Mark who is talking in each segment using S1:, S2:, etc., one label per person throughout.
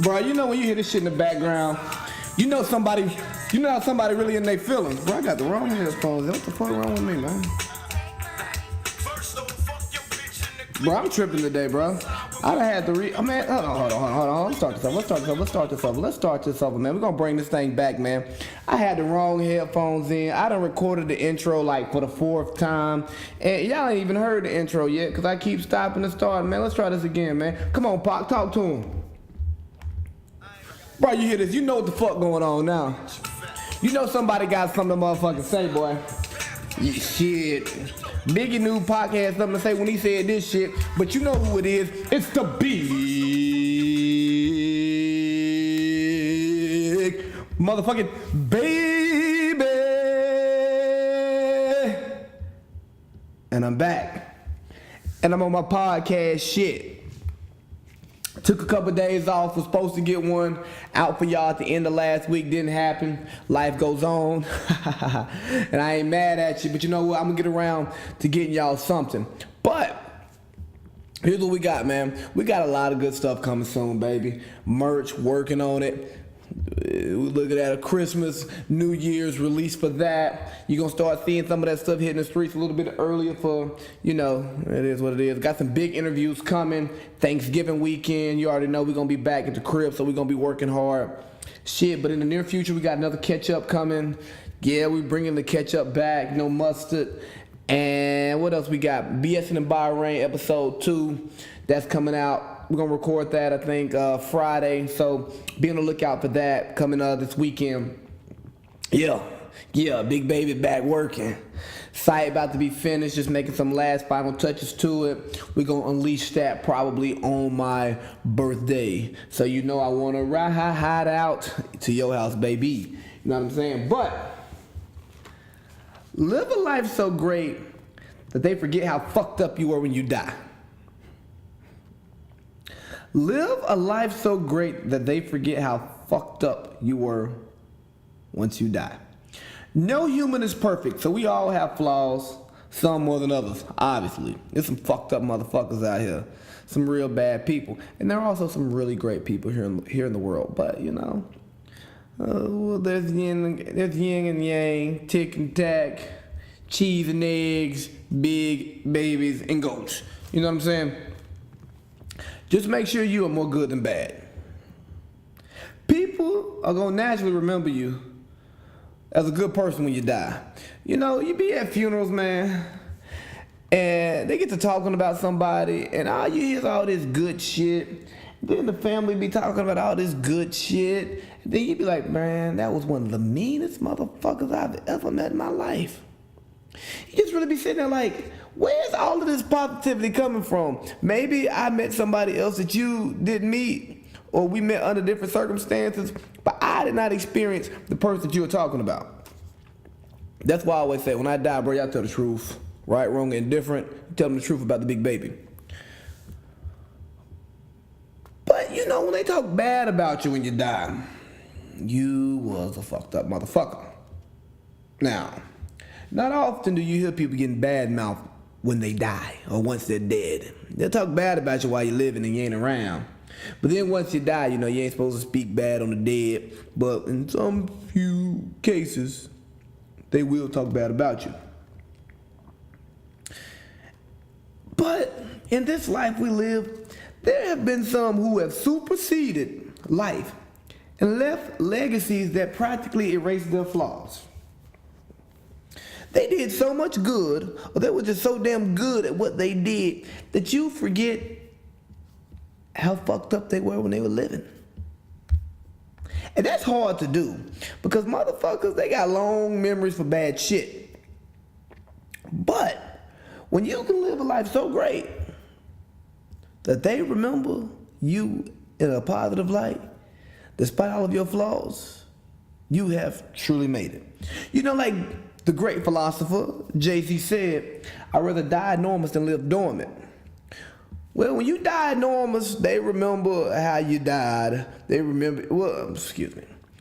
S1: Bro, you know when you hear this shit in the background, you know how somebody really in their feelings. Bro, I got the wrong headphones. What the fuck wrong with me, man? Bro, I'm tripping today, bro. I done had to hold on. Let's start this over, man. We're gonna bring this thing back, man. I had the wrong headphones in. I done recorded the intro like for the 4th time. And y'all ain't even heard the intro yet, because I keep stopping and starting, man. Let's try this again, man. Come on, Pac, talk to him. Bro, you hear this? You know what the fuck going on now. You know somebody got something to motherfucking say, boy. Yeah, shit. Biggie knew Pac had something to say when he said this shit, but you know who it is. It's the big motherfucking baby. And I'm back. And I'm on my podcast shit. Took a couple days off, was supposed to get one out for y'all at the end of last week. Didn't happen. Life goes on. And I ain't mad at you, but you know what? I'm going to get around to getting y'all something. But here's what we got, man. We got a lot of good stuff coming soon, baby. Merch, working on it. We're looking at a Christmas, New Year's release for that. You're going to start seeing some of that stuff hitting the streets a little bit earlier for, you know, it is what it is. Got some big interviews coming. Thanksgiving weekend. You already know we're going to be back at the crib, so we're going to be working hard. Shit, but in the near future, we got another catch-up coming. Yeah, we're bringing the catch-up back. No mustard. And what else we got? BSing in Bahrain, episode 2. That's coming out. We're going to record that, I think, Friday. So be on the lookout for that coming this weekend. Yeah, Big Baby back working. Site about to be finished, just making some last final touches to it. We're going to unleash that probably on my birthday. So you know I want to ride out to your house, baby. You know what I'm saying? But live a life so great that they forget how fucked up you were when you die. Live a life so great that they forget how fucked up you were once you die. No human is perfect, so we all have flaws, some more than others, obviously. There's some fucked up motherfuckers out here, some real bad people, and there are also some really great people here in the world. But you know, well, there's yin and yang, tick and tack, cheese and eggs, big babies and goats. You know what I'm saying? Just make sure you are more good than bad. People are going to naturally remember you as a good person when you die. You know, you be at funerals, man, and they get to talking about somebody, and all you hear is all this good shit. Then the family be talking about all this good shit. And then you be like, man, that was one of the meanest motherfuckers I've ever met in my life. You just really be sitting there like, where's all of this positivity coming from? Maybe I met somebody else that you didn't meet, or we met under different circumstances, but I did not experience the person that you were talking about. That's why I always say, when I die, bro, y'all tell the truth. Right, wrong, and indifferent. Tell them the truth about the big baby. But, you know, when they talk bad about you when you die, you was a fucked up motherfucker. Now, not often do you hear people getting bad mouthed when they die or once they're dead. They'll talk bad about you while you're living and you ain't around. But then once you die, you know, you ain't supposed to speak bad on the dead. But in some few cases, they will talk bad about you. But in this life we live, there have been some who have superseded life and left legacies that practically erase their flaws. They did so much good, or they were just so damn good at what they did, that you forget how fucked up they were when they were living. And that's hard to do, because motherfuckers, they got long memories for bad shit. But when you can live a life so great that they remember you in a positive light, despite all of your flaws, you have truly made it. You know, like the great philosopher Jay-Z said, I'd rather die enormous than live dormant. Well, when you die enormous, they remember how you died. When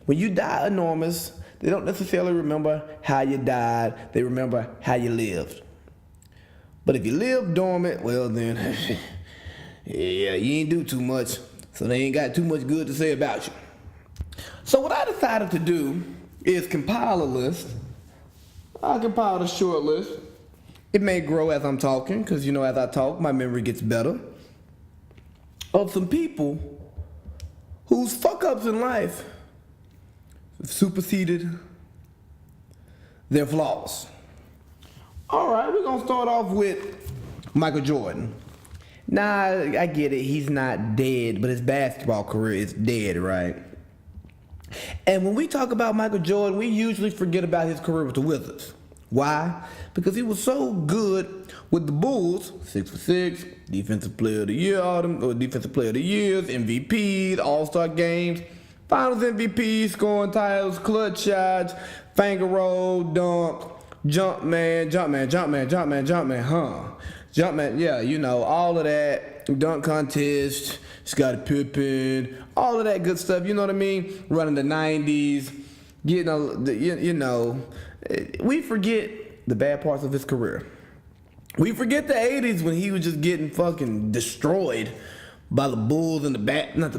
S1: you die enormous, they don't necessarily remember how you died. They remember how you lived. But if you live dormant, well then, yeah, you ain't do too much. So they ain't got too much good to say about you. So what I decided to do is compile a list. I compiled a short list. It may grow as I'm talking, because as I talk, my memory gets better. Of some people whose fuck-ups in life have superseded their flaws. All right, we're going to start off with Michael Jordan. Nah, I get it. He's not dead, but his basketball career is dead, right? And when we talk about Michael Jordan, we usually forget about his career with the Wizards. Why? Because he was so good with the Bulls, 6 for 6, Defensive Player of the Year, Defensive Player of the Years, MVPs, All-Star games, Finals MVPs, scoring titles, clutch shots, finger roll, dunk, Jumpman, yeah, all of that, dunk contest, Scottie Pippen, all of that good stuff, you know what I mean? Running the 90s, we forget the bad parts of his career. We forget the 80s when he was just getting fucking destroyed by the Bulls and by the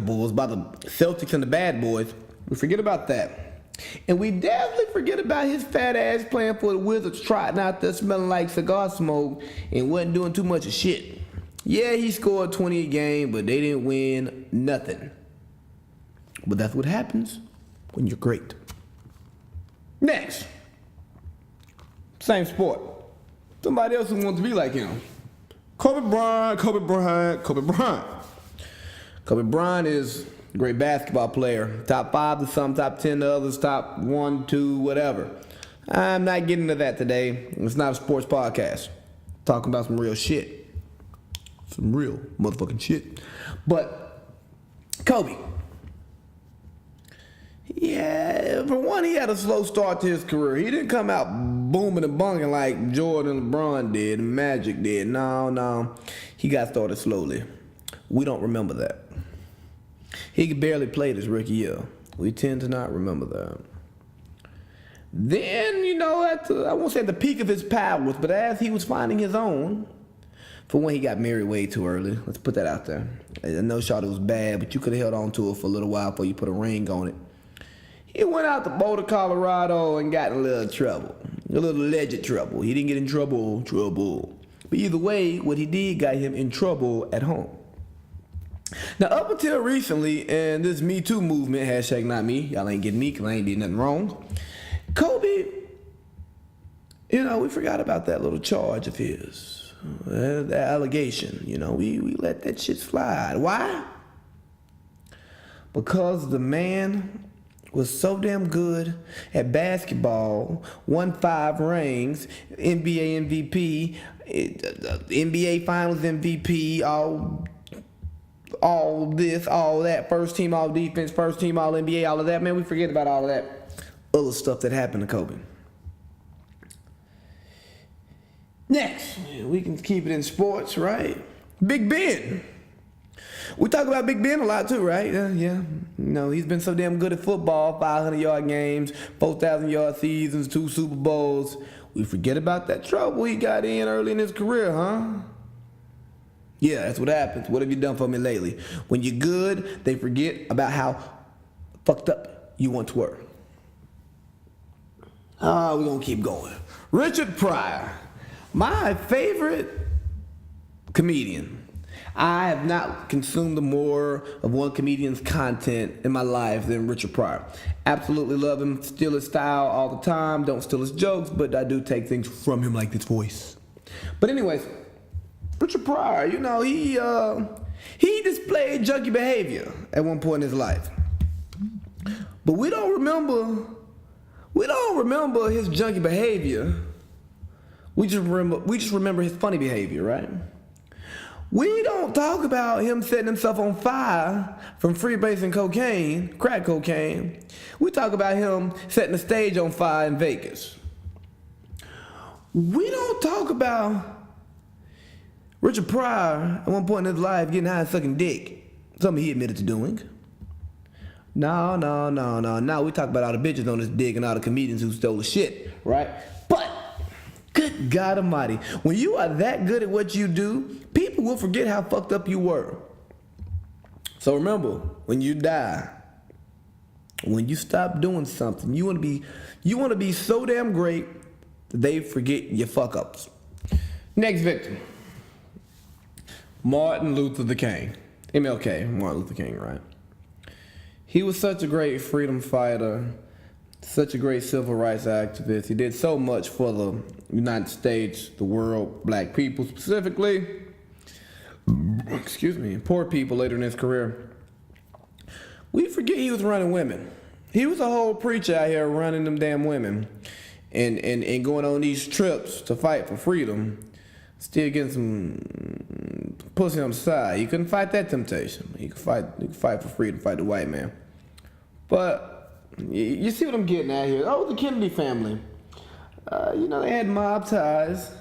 S1: Celtics and the Bad Boys. We forget about that. And we definitely forget about his fat ass playing for the Wizards, trotting out there smelling like cigar smoke and wasn't doing too much of shit. Yeah, he scored 20 a game, but they didn't win nothing. But that's what happens when you're great. Next. Same sport. Somebody else who wants to be like him. Kobe Bryant. Kobe Bryant is a great basketball player. Top 5 to some, top 10 to others, top 1, 2, whatever. I'm not getting into that today. It's not a sports podcast. Talking about some real shit. Some real motherfucking shit. But Kobe. Yeah, for one, he had a slow start to his career. He didn't come out booming and bunging like Jordan and LeBron did and Magic did. No. He got started slowly. We don't remember that. He could barely play his rookie year. We tend to not remember that. Then, I won't say at the peak of his powers, but as he was finding his own, for when he got married way too early. Let's put that out there. I know Charlotte was bad, but you could have held on to it for a little while before you put a ring on it. He went out to Boulder, Colorado and got in a little trouble. A little alleged trouble. He didn't get in trouble. But either way, what he did got him in trouble at home. Now, up until recently, and this Me Too movement, hashtag not me, y'all ain't getting me because I ain't did nothing wrong. Kobe, we forgot about that little charge of his. The allegation, we let that shit slide. Why? Because the man was so damn good at basketball, won 5 rings, NBA MVP, NBA Finals MVP, all this, all that, first team all defense, first team all NBA, all of that. Man, we forget about all of that other stuff that happened to Kobe. Next, we can keep it in sports, right? Big Ben. We talk about Big Ben a lot too, right? Yeah. He's been so damn good at football, 500-yard games, 4,000-yard seasons, 2 Super Bowls. We forget about that trouble he got in early in his career, huh? Yeah, that's what happens. What have you done for me lately? When you're good, they forget about how fucked up you once were. We're going to keep going. Richard Pryor, my favorite comedian. I have not consumed more of one comedian's content in my life than Richard Pryor. Absolutely love him. Steal his style all the time. Don't steal his jokes, but I do take things from him like this voice. But anyways, Richard Pryor, he displayed junkie behavior at one point in his life. But we don't remember his junkie behavior. We just remember his funny behavior, right? We don't talk about him setting himself on fire from freebasing cocaine, crack cocaine. We talk about him setting the stage on fire in Vegas. We don't talk about Richard Pryor at one point in his life getting high and sucking dick. Something he admitted to doing. No. Now we talk about all the bitches on his dick and all the comedians who stole the shit, right? But good God Almighty, when you are that good at what you do, people will forget how fucked up you were. So remember, when you die, when you stop doing something, you want to be so damn great that they forget your fuck ups. Next victim, Martin Luther the King. MLK, Martin Luther King, right? He was such a great freedom fighter, such a great civil rights activist. He did so much for the United States, the world, black people specifically. Poor people later in his career. We forget he was running women. He was a whole preacher out here running them damn women and going on these trips to fight for freedom. Still getting some pussy on the side. He couldn't fight that temptation. He could fight for freedom, fight the white man. But you see what I'm getting at here. Oh, the Kennedy family. They had mob ties.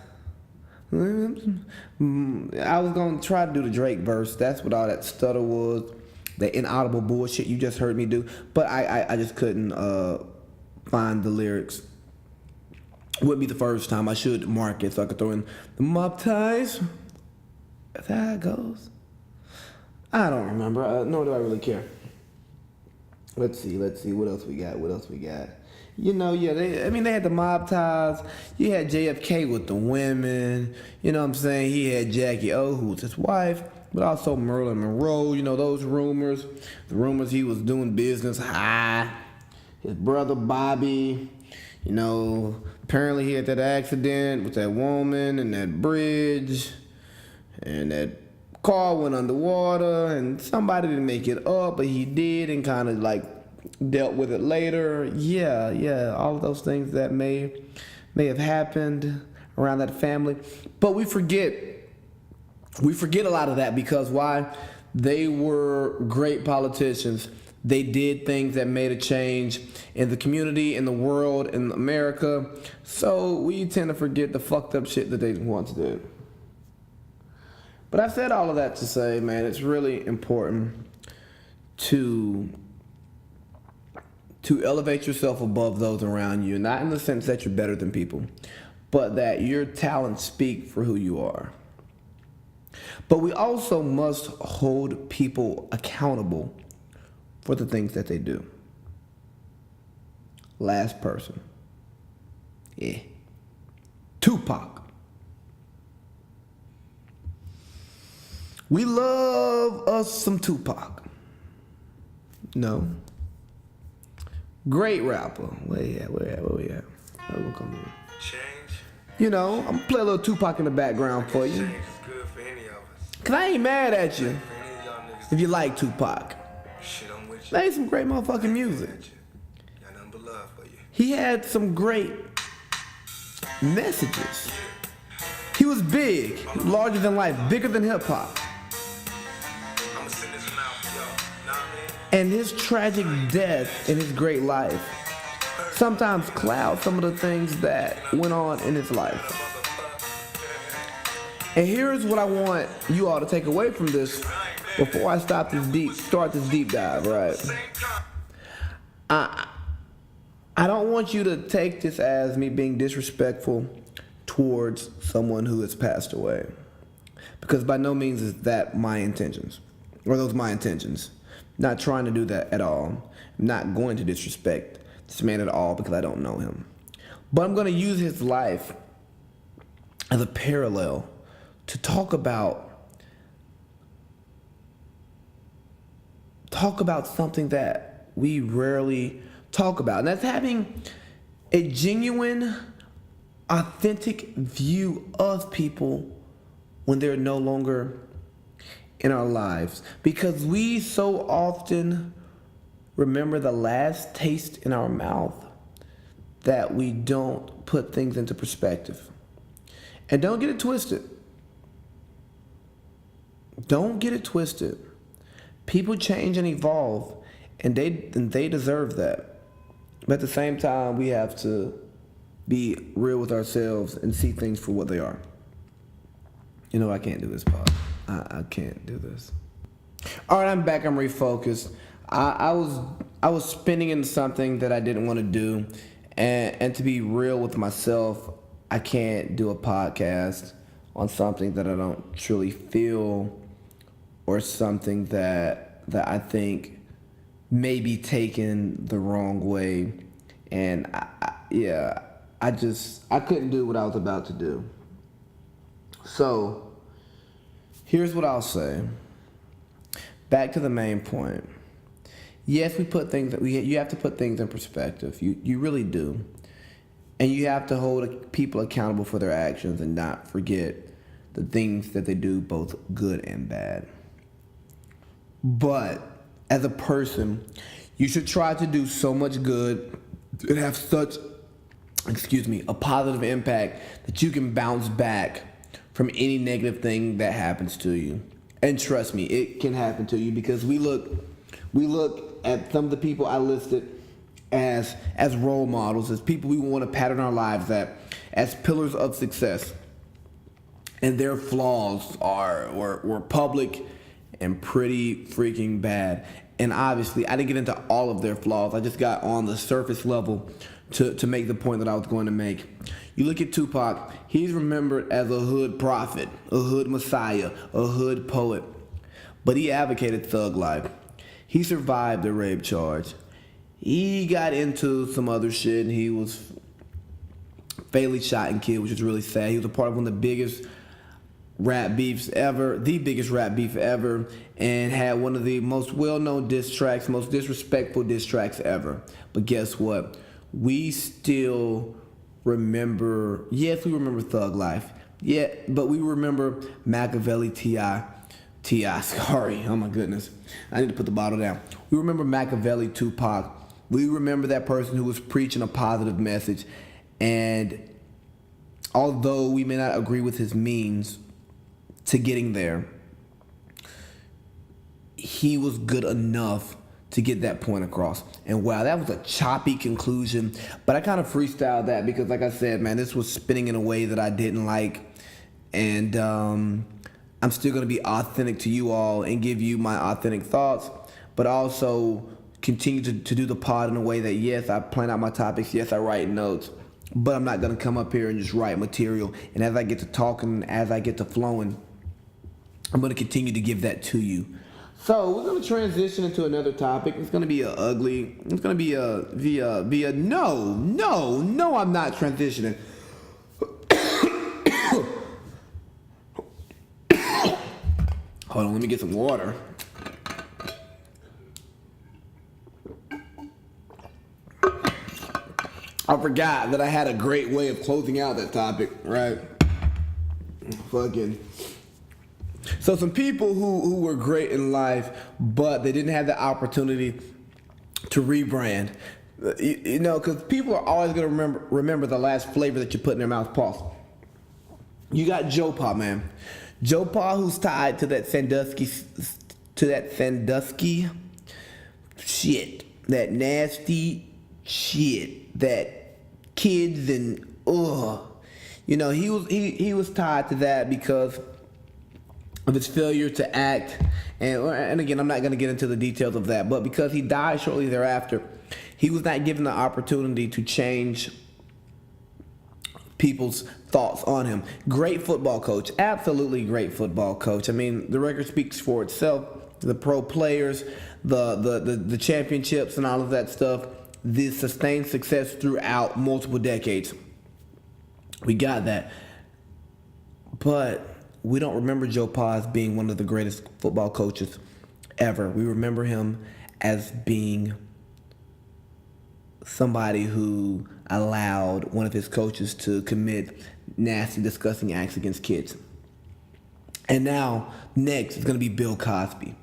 S1: I was going to try to do the Drake verse. That's what all that stutter was. The inaudible bullshit you just heard me do. But I just couldn't find the lyrics. Wouldn't be the first time. I should mark it so I could throw in the mob ties. That's how it goes. I don't remember. Nor do I really care. Let's see. What else we got? They had the mob ties. You had JFK with the women. You know what I'm saying? He had Jackie O, who was his wife, but also Marilyn Monroe. You know, those rumors. The rumors he was doing business high. His brother Bobby. Apparently he had that accident with that woman and that bridge. And that car went underwater and somebody didn't make it up, but he did and kind of like dealt with it later. Yeah, all of those things that may have happened around that family. But we forget a lot of that because why? They were great politicians. They did things that made a change in the community, in the world, in America. So we tend to forget the fucked up shit that they once did. But I said all of that to say, man, it's really important to elevate yourself above those around you. Not in the sense that you're better than people, but that your talents speak for who you are. But we also must hold people accountable for the things that they do. Last person. Yeah. Tupac. We love us some Tupac. No. Great rapper. Where we at? Where we gonna come in? Change. I'm gonna play a little Tupac in the background for you. Change is good for any of us. Cause I ain't mad at you if you like Tupac. Shit, I'm with you. Made some great motherfucking music. Got nothing but love for you. He had some great messages. He was big, larger than life, bigger than hip hop. And his tragic death in his great life sometimes clouds some of the things that went on in his life. And here's what I want you all to take away from this before I start this deep dive, right? I don't want you to take this as me being disrespectful towards someone who has passed away. Because by no means is that my intentions. Or those my intentions. Not trying to do that at all. I'm not going to disrespect this man at all because I don't know him. But I'm going to use his life as a parallel to talk about something that we rarely talk about. And that's having a genuine, authentic view of people when they're no longer in our lives, because we so often remember the last taste in our mouth that we don't put things into perspective. And don't get it twisted. Don't get it twisted. People change and evolve, and they deserve that. But at the same time, we have to be real with ourselves and see things for what they are. I can't do this part. I can't do this. All right, I'm back. I'm refocused. I was spinning into something that I didn't want to do, and to be real with myself, I can't do a podcast on something that I don't truly feel, or something that that I think may be taken the wrong way, and I couldn't do what I was about to do. So here's what I'll say. Back to the main point. Yes, you have to put things in perspective. You really do. And you have to hold people accountable for their actions and not forget the things that they do, both good and bad. But as a person, you should try to do so much good and have such, a positive impact that you can bounce back from any negative thing that happens to you. And trust me, it can happen to you, because we look at some of the people I listed as role models, as people we want to pattern our lives at, as pillars of success. And their flaws were public and pretty freaking bad. And obviously, I didn't get into all of their flaws. I just got on the surface level to make the point that I was going to make. You look at Tupac, he's remembered as a hood prophet, a hood messiah, a hood poet. But he advocated thug life. He survived the rape charge. He got into some other shit, and he was fatally shot and killed, which is really sad. He was a part of one of the biggest rap beefs ever, the biggest rap beef ever, and had one of the most well-known diss tracks, most disrespectful diss tracks ever. But guess what? We still remember, yes, we remember Thug Life. Yeah, but we remember Machiavelli T.I., sorry, oh my goodness. I need to put the bottle down. We remember Machiavelli Tupac. We remember that person who was preaching a positive message. And although we may not agree with his means to getting there, he was good enough to get that point across. And wow, that was a choppy conclusion, but I kind of freestyled that because, like I said, man, this was spinning in a way that I didn't like. And I'm still going to be authentic to you all and give you my authentic thoughts, but also continue to do the pod in a way that, yes, I plan out my topics, yes, I write notes, but I'm not going to come up here and just write material. And as I get to talking, as I get to flowing, I'm going to continue to give that to you. So we're going to transition into another topic. It's going to be no, I'm not transitioning. Hold on, let me get some water. I forgot that I had a great way of closing out that topic, right? So some people who were great in life, but they didn't have the opportunity to rebrand. You know, because people are always going to remember the last flavor that you put in their mouth. Pause. You got Joe Pa, man. Joe Pa, who's tied to that Sandusky shit, that nasty shit, that kids and you know, he was tied to that because of his failure to act, and again, I'm not going to get into the details of that, but because he died shortly thereafter, he was not given the opportunity to change people's thoughts on him. Great football coach, absolutely great football coach. I mean, the record speaks for itself. The pro players, the championships and all of that stuff, the sustained success throughout multiple decades. We got that. But we don't remember Joe Pa as being one of the greatest football coaches ever. We remember him as being somebody who allowed one of his coaches to commit nasty, disgusting acts against kids. And now, next is going to be Bill Cosby.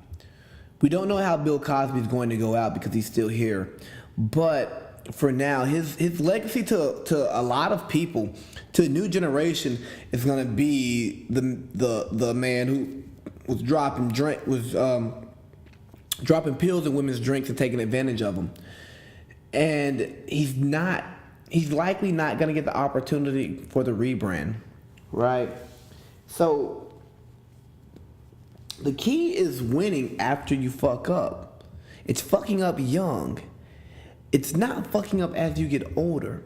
S1: We don't know how Bill Cosby is going to go out because he's still here. But for now, his legacy to a lot of people, to a new generation, is going to be the man who was dropping pills in women's drinks and taking advantage of them. And he's likely not going to get the opportunity for the rebrand, right? So the key is winning after you fuck up. It's fucking up young. It's not fucking up as you get older.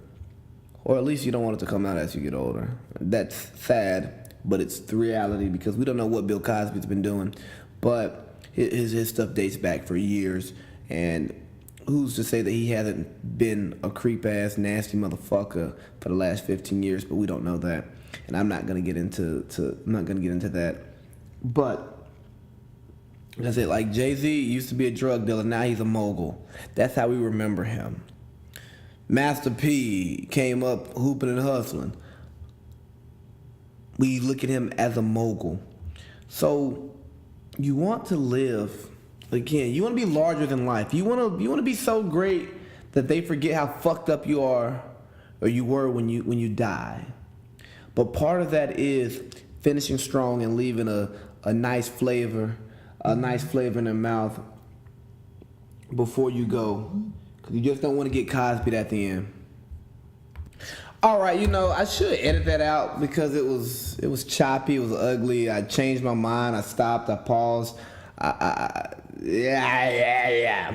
S1: Or at least you don't want it to come out as you get older. That's sad, but it's the reality because we don't know what Bill Cosby's been doing. But his stuff dates back for years, and who's to say that he hasn't been a creep ass nasty motherfucker for the last 15 years? But we don't know that, and I'm not gonna get into that. But that's it. Like Jay-Z used to be a drug dealer, now he's a mogul. That's how we remember him. Master P came up hooping and hustling. We look at him as a mogul. So you want to live again. You want to be larger than life. You want to be so great that they forget how fucked up you are, or you were when you die. But part of that is finishing strong and leaving a nice flavor in their mouth before you go, because you just don't want to get Cosby'd at the end. All right, I should edit that out because it was choppy, it was ugly. I changed my mind. I stopped. I paused. Yeah.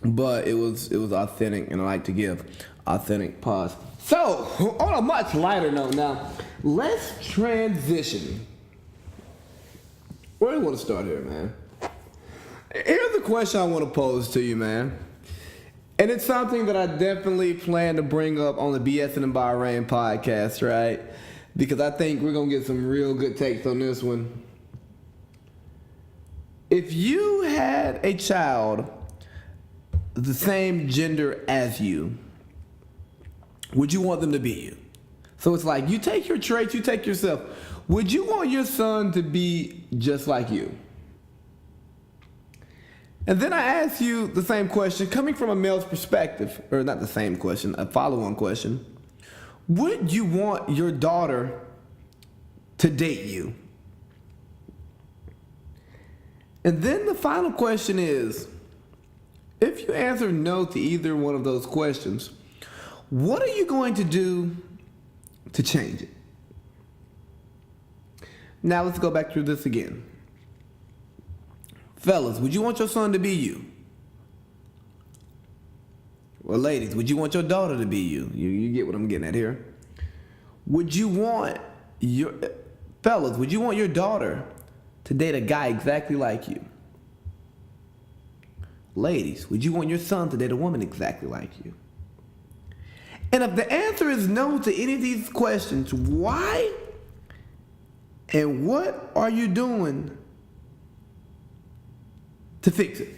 S1: But it was authentic, and I like to give authentic pause. So, on a much lighter note now, let's transition. Where do you want to start here, man? Here's the question I want to pose to you, man. And it's something that I definitely plan to bring up on the BS and Bahrain podcast, right? Because I think we're going to get some real good takes on this one. If you had a child the same gender as you, would you want them to be you? So it's like, you take your traits, you take yourself. Would you want your son to be just like you? And then I ask you the same question, coming from a male's perspective, or not the same question, a follow-on question. Would you want your daughter to date you? And then the final question is, if you answer no to either one of those questions, what are you going to do to change it? Now let's go back through this again. Fellas, would you want your son to be you? Well, ladies, would you want your daughter to be you? You get what I'm getting at here. Would you want your daughter to date a guy exactly like you? Ladies, would you want your son to date a woman exactly like you? And if the answer is no to any of these questions, why and what are you doing to fix it?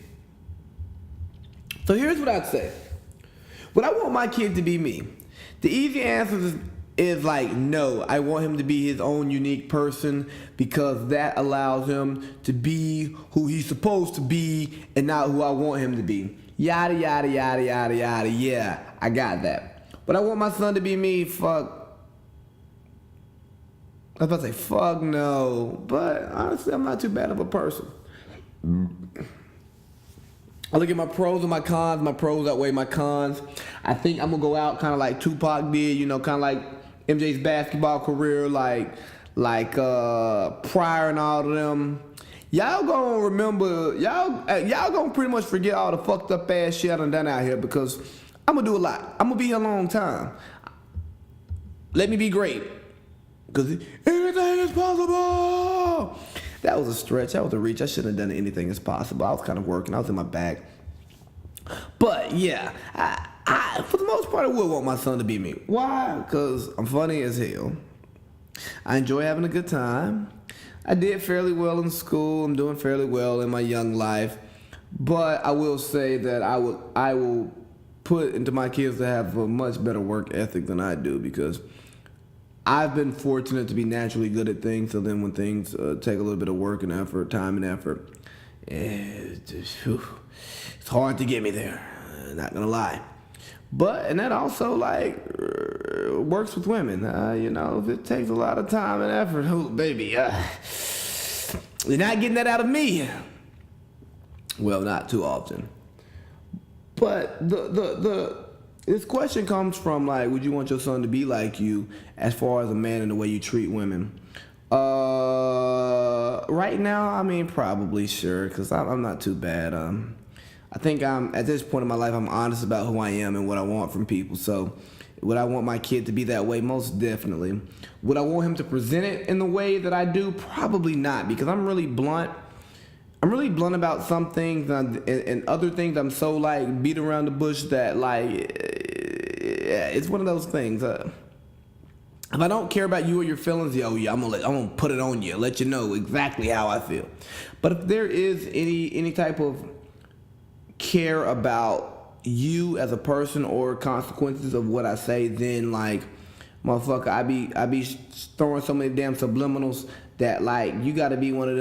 S1: So here's what I'd say. Would I want my kid to be me? The easy answer is like, no, I want him to be his own unique person because that allows him to be who he's supposed to be and not who I want him to be. Yada, yada, yada, yada, yada. Yeah, I got that. But I want my son to be me, fuck. I was about to say, fuck no. But honestly, I'm not too bad of a person. I look at my pros and my cons. My pros outweigh my cons. I think I'm going to go out kind of like Tupac did, kind of like MJ's basketball career, like Pryor and all of them. Y'all gonna remember, y'all gonna pretty much forget all the fucked up ass shit I done out here because I'm gonna do a lot. I'm gonna be here a long time. Let me be great. Because anything is possible. That was a stretch. That was a reach. I shouldn't have done anything is possible. I was kind of working. I was in my bag. But yeah, I for the most part, I would want my son to be me. Why? Because I'm funny as hell. I enjoy having a good time. I did fairly well in school. I'm doing fairly well in my young life. But I will say that I will put into my kids to have a much better work ethic than I do because I've been fortunate to be naturally good at things. So then when things take a little bit of work and effort, time and effort, it's hard to get me there. Not gonna lie. And that also works with women. If it takes a lot of time and effort, oh baby, you're not getting that out of me. Well, not too often. But this question comes from would you want your son to be like you as far as a man and the way you treat women? Right now, I mean, probably sure, because I'm not too bad. I think at this point in my life, I'm honest about who I am and what I want from people. So would I want my kid to be that way? Most definitely. Would I want him to present it in the way that I do? Probably not, because I'm really blunt. I'm really blunt about some things, and other things I'm so like beat around the bush that like it's one of those things. If I don't care about you or your feelings, I'm gonna put it on you, let you know exactly how I feel. But if there is any type of care about you as a person or consequences of what I say, then like, motherfucker, I be throwing so many damn subliminals that like you gotta be one of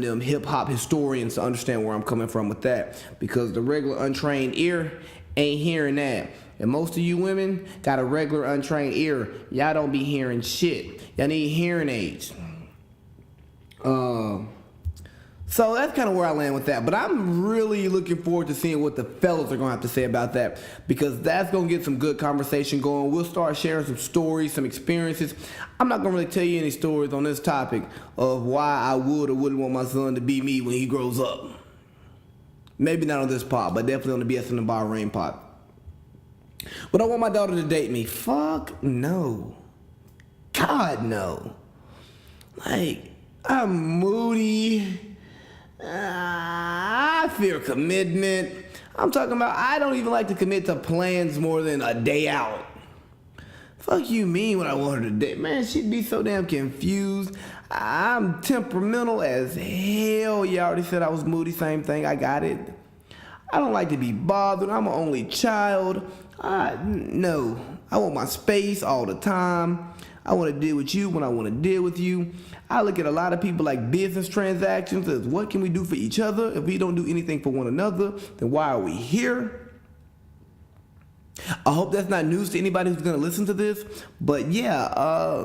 S1: them hip hop historians to understand where I'm coming from with that, because the regular untrained ear ain't hearing that. And most of you women got a regular untrained ear. Y'all don't be hearing shit. Y'all need hearing aids. So that's kind of where I land with that. But I'm really looking forward to seeing what the fellas are going to have to say about that, because that's going to get some good conversation going. We'll start sharing some stories, some experiences. I'm not going to really tell you any stories on this topic of why I would or wouldn't want my son to be me when he grows up. Maybe not on this pod, but definitely on the BS in the Bahrain pod. But I want my daughter to date me. Fuck no. God no. Like, I'm moody. I fear commitment. I'm talking about I don't even like to commit to plans more than a day out. Fuck you mean when I want her to date? Man, she'd be so damn confused. I'm temperamental as hell. You already said I was moody. Same thing. I got it. I don't like to be bothered. I'm an only child. No. I want my space all the time. I want to deal with you when I want to deal with you. I look at a lot of people like business transactions as what can we do for each other? If we don't do anything for one another, then why are we here? I hope that's not news to anybody who's going to listen to this. But yeah,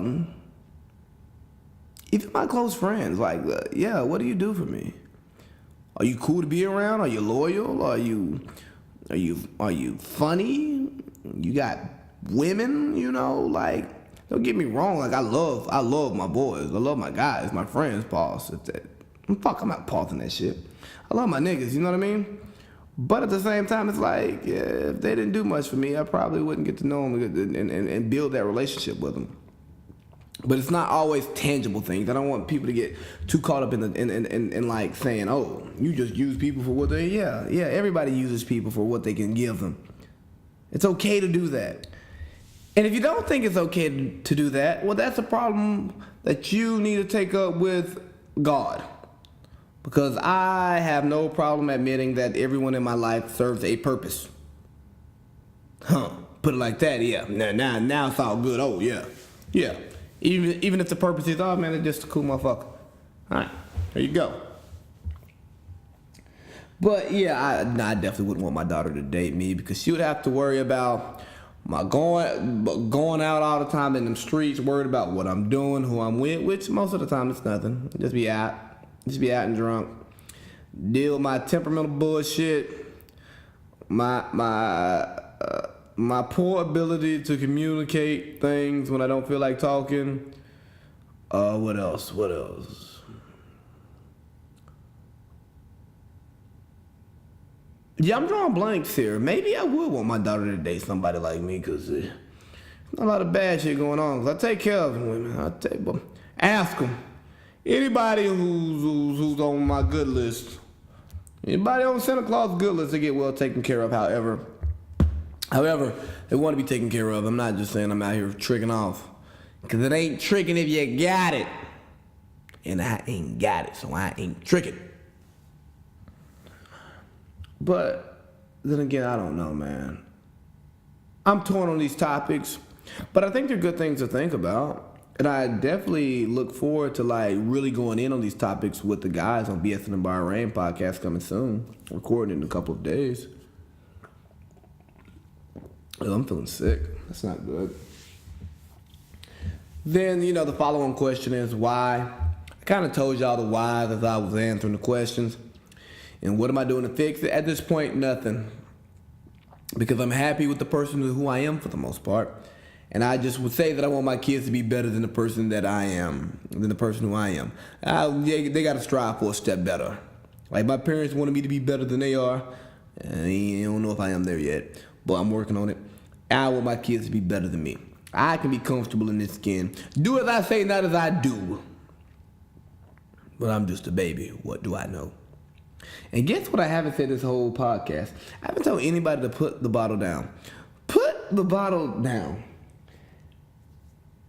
S1: even my close friends, like, yeah, what do you do for me? Are you cool to be around? Are you loyal? Are you funny? You got women, you know, like, don't get me wrong, like I love my boys. I love my guys, my friends, pause. I'm not pausing that shit. I love my niggas, you know what I mean? But at the same time, it's like, yeah, if they didn't do much for me, I probably wouldn't get to know them and build that relationship with them. But it's not always tangible things. I don't want people to get too caught up in like saying, oh, you just use people for what they, yeah, everybody uses people for what they can give them. It's okay to do that. And if you don't think it's okay to do that, well, that's a problem that you need to take up with God. Because I have no problem admitting that everyone in my life serves a purpose. Put it like that, yeah. Now it's all good. Oh, yeah. Yeah. Even if the purpose is, oh, man, it's just a cool motherfucker. All right, there you go. But, yeah, I definitely wouldn't want my daughter to date me, because she would have to worry about my going out all the time in them streets, worried about what I'm doing, who I'm with, which most of the time it's nothing. Just be out and drunk. Deal with my temperamental bullshit. My poor ability to communicate things when I don't feel like talking. What else? Yeah, I'm drawing blanks here. Maybe I would want my daughter to date somebody like me, because there's a lot of bad shit going on. 'Cause I take care of women. Ask them. Anybody who's on my good list, anybody on Santa Claus good list, they get well taken care of. However, they want to be taken care of. I'm not just saying I'm out here tricking off, because it ain't tricking if you got it, and I ain't got it, so I ain't tricking. But then again, I don't know, man. I'm torn on these topics, but I think they're good things to think about. And I definitely look forward to like really going in on these topics with the guys on BS in the Bahrain podcast coming soon. Recording in a couple of days. I'm feeling sick. That's not good. Then, the following question is why. I kind of told y'all the whys as I was answering the questions. And what am I doing to fix it? At this point, nothing. Because I'm happy with the person who I am for the most part. And I just would say that I want my kids to be better than the person that I am, than the person who I am. They got to strive for a step better. Like my parents wanted me to be better than they are. I don't know if I am there yet, but I'm working on it. I want my kids to be better than me. I can be comfortable in this skin. Do as I say, not as I do. But I'm just a baby. What do I know? And guess what I haven't said this whole podcast? I haven't told anybody to put the bottle down. Put the bottle down.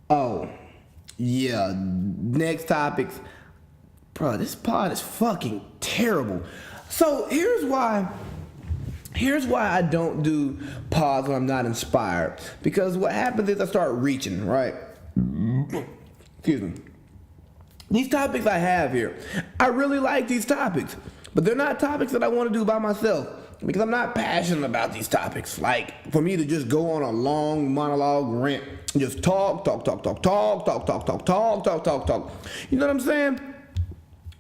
S1: Oh, yeah. Next topics. Bro, this pod is fucking terrible. So here's why I don't do pods when I'm not inspired. Because what happens is I start reaching, right? Excuse me. These topics I have here, I really like these topics. But they're not topics that I want to do by myself. Because I'm not passionate about these topics. Like, for me to just go on a long monologue rant. Just talk. You know what I'm saying?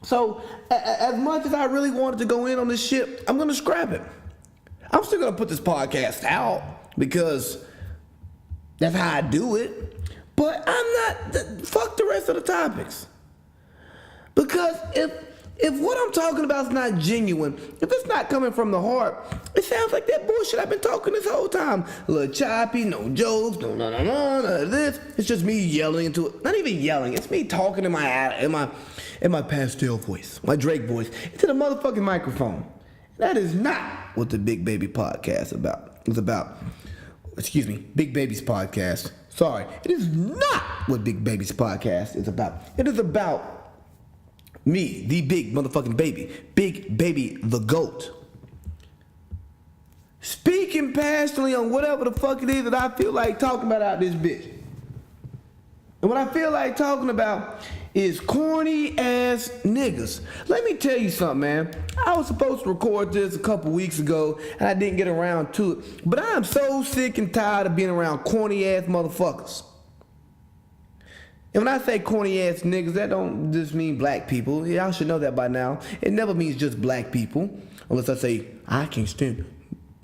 S1: So, as much as I really wanted to go in on this shit, I'm going to scrap it. I'm still going to put this podcast out because that's how I do it. But I'm not, fuck the rest of the topics. Because if what I'm talking about is not genuine, if it's not coming from the heart, it sounds like that bullshit I've been talking this whole time. A little choppy, no jokes, none of this. It's just me yelling into it. Not even yelling, it's me talking in my pastel voice, my Drake voice, into the motherfucking microphone. That is not what the Big Baby podcast is about. Excuse me, Big Baby's podcast. Sorry, it is not what Big Baby's podcast is about. It is about me, the big motherfucking baby. Big Baby, the GOAT. Speaking passionately on whatever the fuck it is that I feel like talking about out this bitch. And what I feel like talking about is corny ass niggas. Let me tell you something, man. I was supposed to record this a couple weeks ago, and I didn't get around to it. But I am so sick and tired of being around corny ass motherfuckers. And when I say corny ass niggas, that don't just mean black people. Y'all should know that by now. It never means just black people. Unless I say, I can't stand.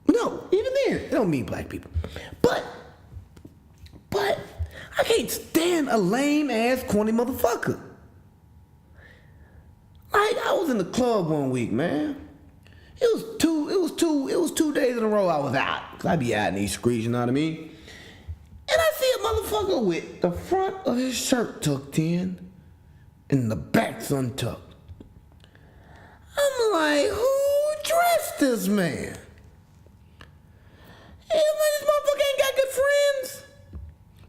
S1: No, even then, it don't mean black people. But, I can't stand a lame ass corny motherfucker. Like, I was in the club one week, man. It was two days in a row I was out. Cause I be out in these streets, you know what I mean? And I see a motherfucker with the front of his shirt tucked in and the back's untucked. I'm like, who dressed this man? Hey, this motherfucker ain't got good friends.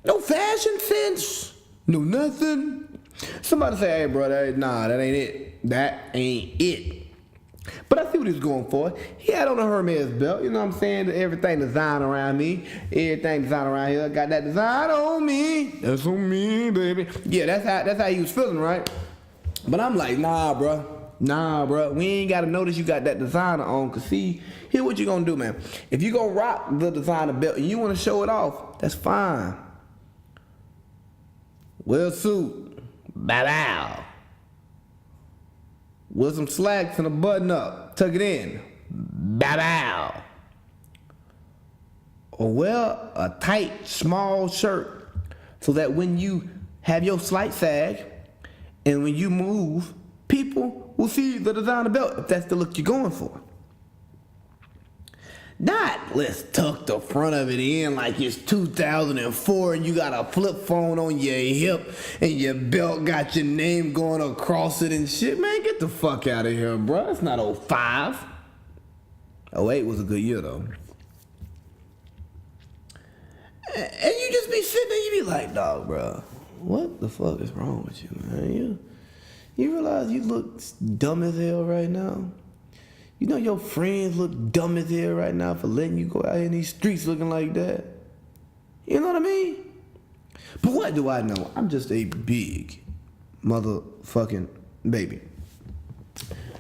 S1: No fashion sense. No nothing. Somebody say, hey, bro, that ain't it. That ain't it. But I see what he was going for. He had on a Hermes belt, you know what I'm saying? Everything designed around me. Everything designed around here. Got that design on me. That's on me, baby. Yeah, that's how he was feeling, right? But I'm like, nah, bro. We ain't gotta notice you got that designer on. Cause see, here what you gonna do, man. If you gonna rock the designer belt and you wanna show it off, that's fine. Wear a suit. Bow. With some slacks and a button up. Tuck it in. Bow. Or wear a tight, small shirt so that when you have your slight sag and when you move, people will see the designer belt if that's the look you're going for. Not let's tuck the front of it in like it's 2004 and you got a flip phone on your hip and your belt got your name going across it and shit. Man, get the fuck out of here, bro. It's not 05. 08 was a good year, though. And you just be sitting there, you be like, dog, bro, what the fuck is wrong with you, man? You realize you look dumb as hell right now? You know your friends look dumb as hell right now for letting you go out here in these streets looking like that. You know what I mean? But what do I know? I'm just a big motherfucking baby.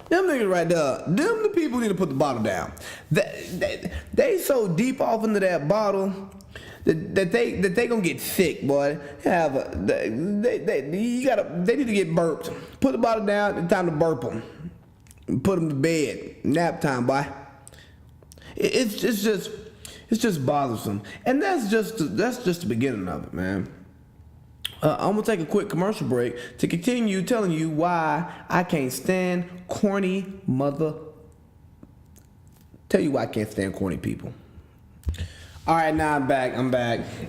S1: Them niggas right there, them the people who need to put the bottle down. They so deep off into that bottle that they gonna get sick, boy. They need to get burped. Put the bottle down. It's time to burp them. Put them to bed. Nap time, boy. It's just bothersome, and that's just the beginning of it, man. I'm gonna take a quick commercial break to continue telling you why I can't stand corny mother. Tell you why I can't stand corny people. All right, now I'm back,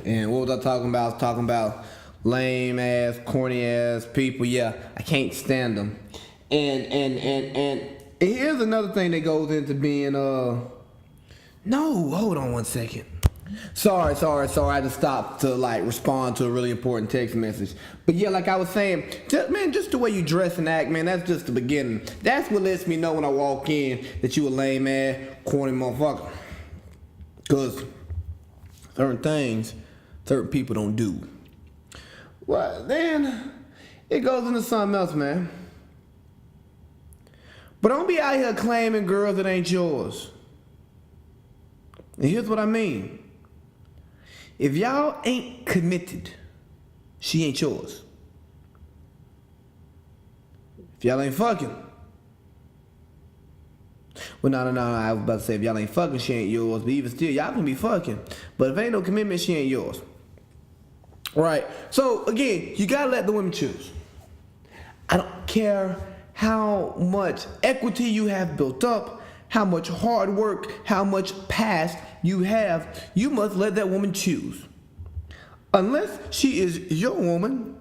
S1: and what was I talking about? I was talking about lame ass, corny ass people. Yeah, I can't stand them. And And here's another thing that goes into being no, hold on one second. Sorry. I had to stop to like respond to a really important text message. But yeah, like I was saying, just the way you dress and act, man, that's just the beginning. That's what lets me know when I walk in that you a lame ass, corny motherfucker. Cause certain things, certain people don't do. Well, then it goes into something else, man. But don't be out here claiming girls that ain't yours. And here's what I mean. If y'all ain't committed, she ain't yours. If y'all ain't fucking. Well, no, I was about to say if y'all ain't fucking, she ain't yours. But even still, y'all can be fucking. But if ain't no commitment, she ain't yours. Right? So, again, you gotta let the women choose. I don't care how much equity you have built up, how much hard work, how much past you have, you must let that woman choose. Unless she is your woman,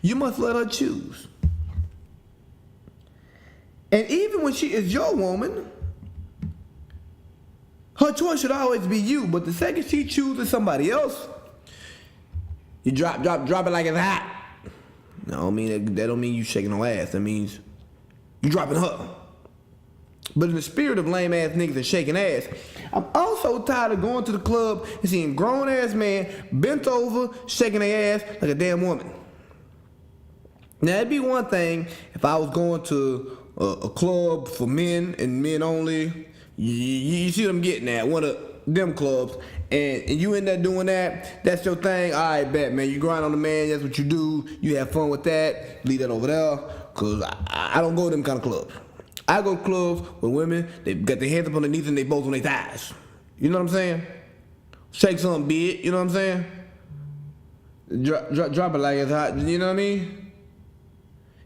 S1: you must let her choose. And even when she is your woman, her choice should always be you. But the second she chooses somebody else, you drop it like it's hot. No, I mean that don't mean you shaking her ass. That means you dropping her. But in the spirit of lame ass niggas and shaking ass, I'm also tired of going to the club and seeing grown ass men bent over, shaking their ass like a damn woman. Now it'd be one thing if I was going to a club for men and men only. You see what I'm getting at, one of them clubs, and you end up doing that, that's your thing. All right, bet, man, you grind on the man, that's what you do, you have fun with that, leave that over there, because I don't go to them kind of clubs. I go to clubs with women, they got their hands up on their knees and they both on their thighs. You know what I'm saying? Shake something big, you know what I'm saying? Drop it like it's hot, you know what I mean?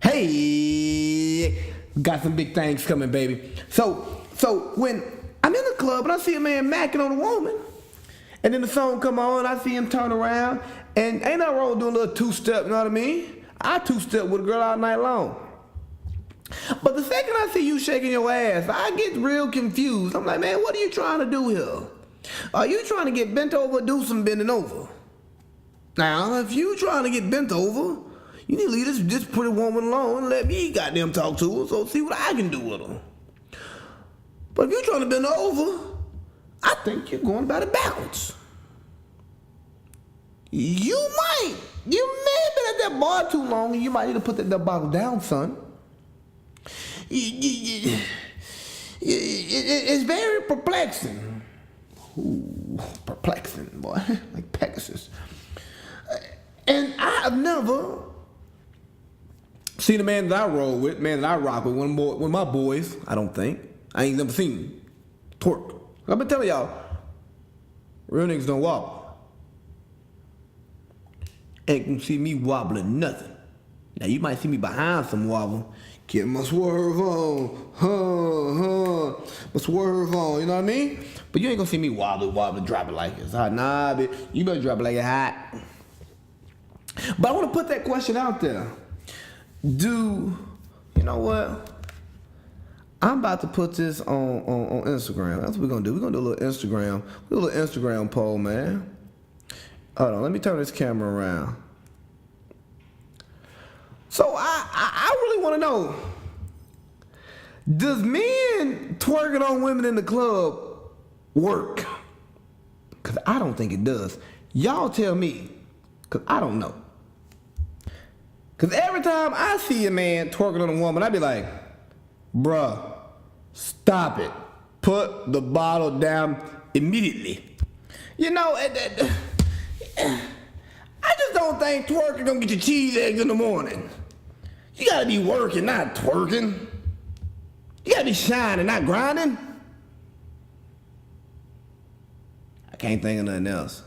S1: Hey, got some big things coming, baby. So when I'm in the club and I see a man macking on a woman, and then the song come on, I see him turn around, and ain't nothing wrong with doing a little two-step, you know what I mean? I two-step with a girl all night long. But the second I see you shaking your ass, I get real confused. I'm like, man, what are you trying to do here? Are you trying to get bent over or do some bending over? Now, if you trying to get bent over, you need to leave this pretty woman alone and let me goddamn talk to her, so see what I can do with her. But if you're trying to bend over, I think you're going about it backwards. You may have been at that bar too long and you might need to put that bottle down, son. It's very perplexing. Ooh, perplexing, boy. Like Pegasus. And I've never seen a man that I roll with, man that I rock with, one of my boys, I don't think. I ain't never seen him twerk. I've been telling y'all, real niggas don't wobble. Ain't gonna see me wobbling nothing. Now you might see me behind some wobble, get my swerve on, my swerve on, you know what I mean? But you ain't gonna see me wobble, drop it like it's hot. Nah, bitch, you better drop it like it's hot. But I wanna put that question out there. You know what? I'm about to put this on Instagram. That's what we're gonna do. We're gonna do a little Instagram poll, man. Hold on, let me turn this camera around. So I really wanna know, does men twerking on women in the club work? Cause I don't think it does. Y'all tell me, cause I don't know. Cause every time I see a man twerking on a woman, I be like, bruh, stop it. Put the bottle down immediately. You know, I just don't think twerking gonna get you cheese eggs in the morning. You gotta be working, not twerking. You gotta be shining, not grinding. I can't think of nothing else.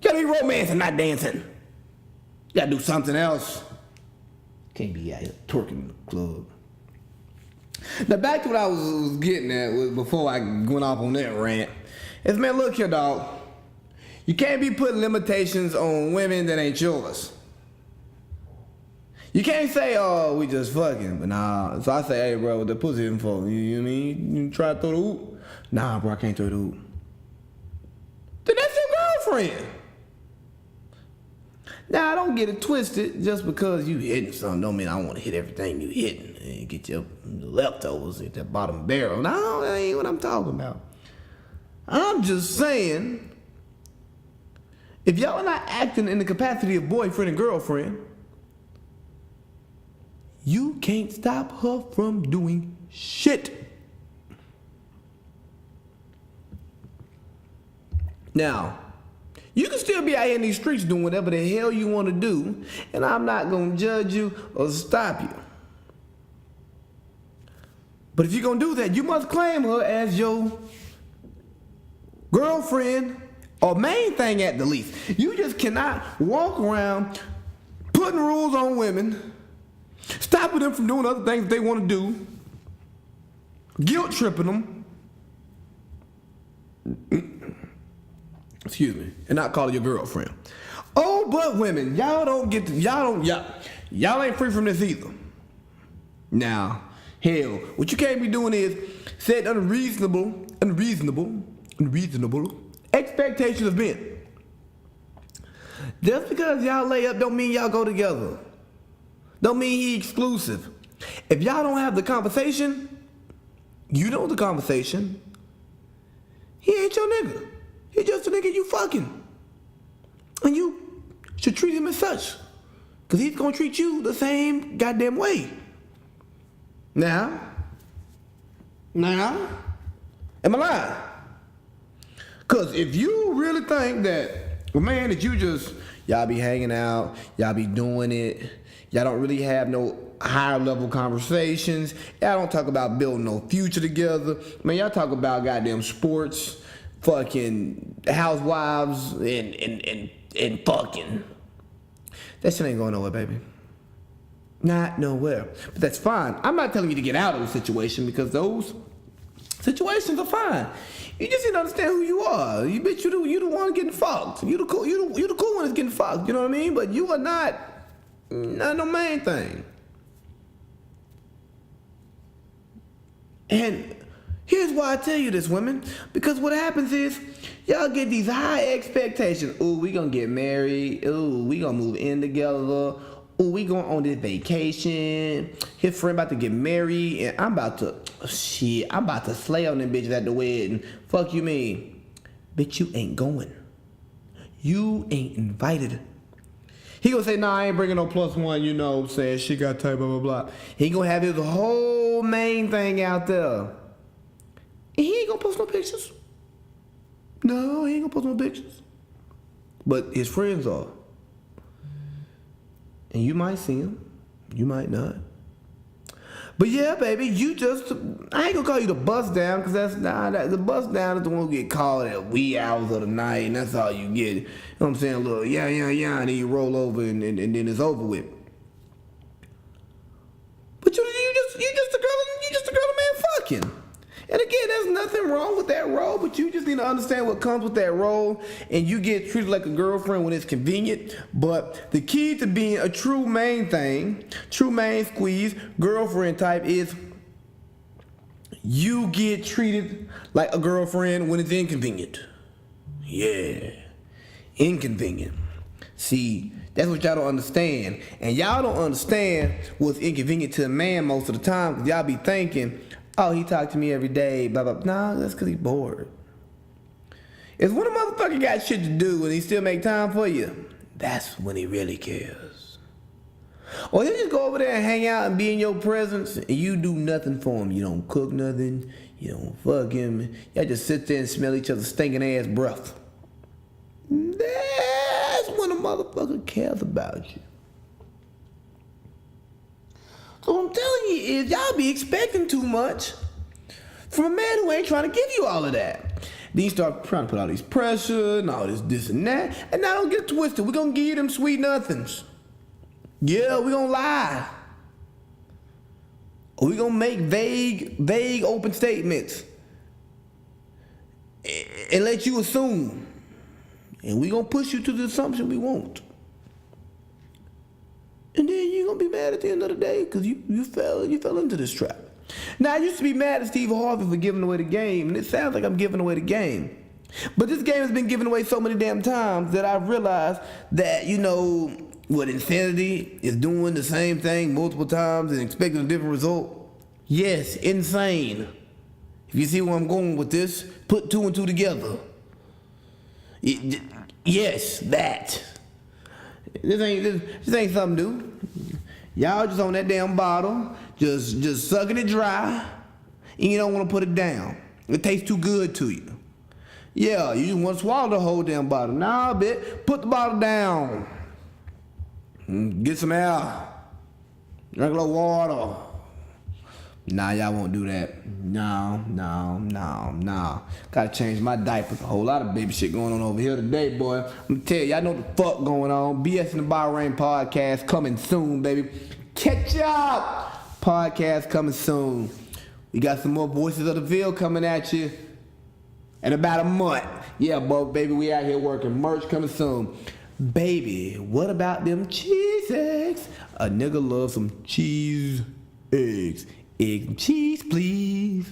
S1: You gotta be romancing, not dancing. You gotta do something else. Can't be out here twerking in the club. Now back to what I was getting at before I went off on that rant. Is, man, look here, dog. You can't be putting limitations on women that ain't yours. You can't say, oh, we just fucking, but nah. So I say, hey, bro, what the pussy in for? You know what I mean? You try to throw the hoop? Nah, bro, I can't throw the hoop. Then that's your girlfriend. Now, I don't get it twisted. Just because you hitting something don't mean I want to hit everything you hitting and get your leftovers at that bottom barrel. No, that ain't what I'm talking about. I'm just saying, if y'all are not acting in the capacity of boyfriend and girlfriend, you can't stop her from doing shit. Now, you can still be out here in these streets doing whatever the hell you want to do, and I'm not going to judge you or stop you. But if you're going to do that, you must claim her as your girlfriend or main thing at the least. You just cannot walk around putting rules on women, stopping them from doing other things they want to do, guilt tripping them, excuse me, and not calling your girlfriend. Oh, but women, y'all ain't free from this either. Now, hell, what you can't be doing is set unreasonable expectations of men. Just because y'all lay up don't mean y'all go together. Don't mean he exclusive. If y'all don't have the conversation, you know the conversation. He ain't your nigga. He just a nigga you fucking. And you should treat him as such. Because he's going to treat you the same goddamn way. Now, am I lying? Because if you really think that, well, man, that y'all be hanging out, y'all be doing it, y'all don't really have no higher level conversations, y'all don't talk about building no future together, man, y'all talk about goddamn sports, fucking housewives, and fucking. That shit ain't going nowhere, baby. Not nowhere. But that's fine. I'm not telling you to get out of the situation because those situations are fine. You just need to understand who you are. You bitch, you the one getting fucked. You the cool one that's getting fucked. You know what I mean? But you are not no main thing. And here's why I tell you this, women. Because what happens is, y'all get these high expectations. Ooh, we gonna get married. Ooh, we gonna move in together. Ooh, we going on this vacation. His friend about to get married, and I'm about to slay on them bitches at the wedding. Fuck you mean? Bitch, you ain't going. You ain't invited. He gonna say, nah, I ain't bringing no +1, you know, saying she got type, blah, blah, blah. He gonna have his whole main thing out there. And he ain't gonna post no pictures. No, he ain't gonna post no pictures. But his friends are. And you might see him. You might not. But yeah, baby, I ain't gonna call you the bust down, because the bust down is the one who get called at wee hours of the night, and that's all you get. You know what I'm saying? A little yeah, and then you roll over and then it's over with. But you just a girl a man fucking. And again, there's nothing wrong with that role, but you just need to understand what comes with that role, and you get treated like a girlfriend when it's convenient. But the key to being a true main squeeze, girlfriend type is you get treated like a girlfriend when it's inconvenient. Yeah, inconvenient. See, that's what y'all don't understand. And y'all don't understand what's inconvenient to a man most of the time, because y'all be thinking, oh, he talked to me every day, blah, blah. Nah, that's because he's bored. If when a motherfucker got shit to do and he still make time for you, that's when he really cares. Or he'll just go over there and hang out and be in your presence, and you do nothing for him. You don't cook nothing. You don't fuck him. Y'all just sit there and smell each other's stinking ass breath. That's when a motherfucker cares about you. So what I'm telling you is, y'all be expecting too much from a man who ain't trying to give you all of that. Then you start trying to put all these pressure and all this and that. And now don't get it twisted. We're going to give you them sweet nothings. Yeah, we're going to lie. Or we're going to make vague open statements and let you assume. And we're going to push you to the assumption we want. And then you're gonna be mad at the end of the day because you fell into this trap. Now I used to be mad at Steve Harvey for giving away the game, and it sounds like I'm giving away the game. But this game has been given away so many damn times that I realized that, what insanity is doing the same thing multiple times and expecting a different result. Yes, insane. If you see where I'm going with this, put two and two together. Yes, that. This ain't something new. Y'all just on that damn bottle, just sucking it dry, and you don't want to put it down. It tastes too good to you. Yeah, you just want to swallow the whole damn bottle. Nah, bitch, put the bottle down. Get some air. Drink a little water. Nah, y'all won't do that. No. Gotta change my diapers. A whole lot of baby shit going on over here today, boy. I'm gonna tell y'all know what the fuck going on. BS in the Bahrain podcast coming soon, baby. Catch up! Podcast coming soon. We got some more Voices of the Ville coming at you in about a month. Yeah, baby, we out here working. Merch coming soon. Baby, what about them cheese eggs? A nigga loves some cheese eggs. Eggs and cheese, please.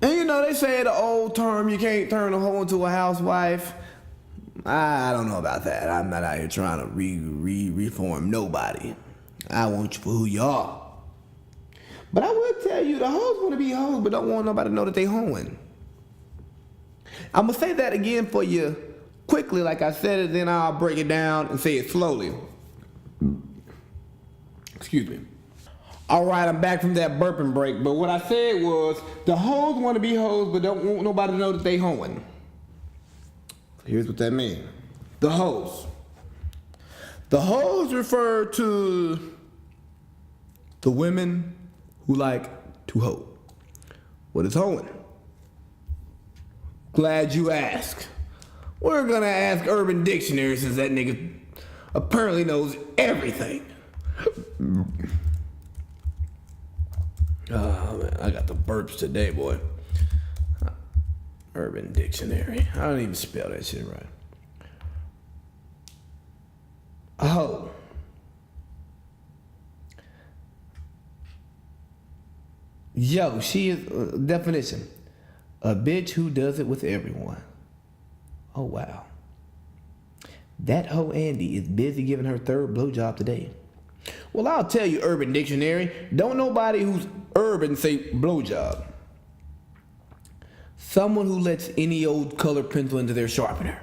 S1: And they say the old term, you can't turn a hoe into a housewife. I don't know about that. I'm not out here trying to reform nobody. I want you for who you are. But I will tell you, the hoes want to be hoes, but don't want nobody to know that they hoeing. I'm going to say that again for you quickly, like I said it, then I'll break it down and say it slowly. Excuse me. All right, I'm back from that burping break, but what I said was the hoes want to be hoes, but don't want nobody to know that they hoeing. Here's what that means. The hoes. The hoes refer to the women who like to hoe. What is hoeing? Glad you asked. We're gonna ask Urban Dictionary since that nigga apparently knows everything. Oh man, I got the burps today, boy. Urban Dictionary. I don't even spell that shit right. A hoe. Yo, she is, definition. A bitch who does it with everyone. Oh wow. That hoe Andy is busy giving her third blowjob today. Well, I'll tell you, Urban Dictionary, don't nobody who's urban say blowjob. Someone who lets any old color pencil into their sharpener.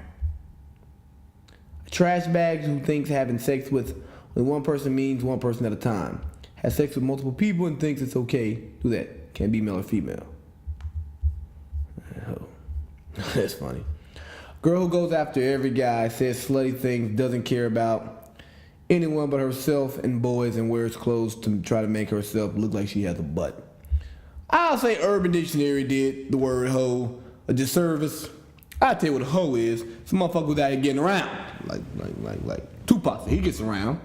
S1: A trash bag who thinks having sex with only one person means one person at a time. Has sex with multiple people and thinks it's okay to do that. Can't be male or female. Oh, that's funny. Girl who goes after every guy, says slutty things, doesn't care about anyone but herself and boys, and wears clothes to try to make herself look like she has a butt. I'll say Urban Dictionary did the word hoe a disservice. I'll tell you what a hoe is. Some motherfuckers out here getting around. Like Tupac, he gets around.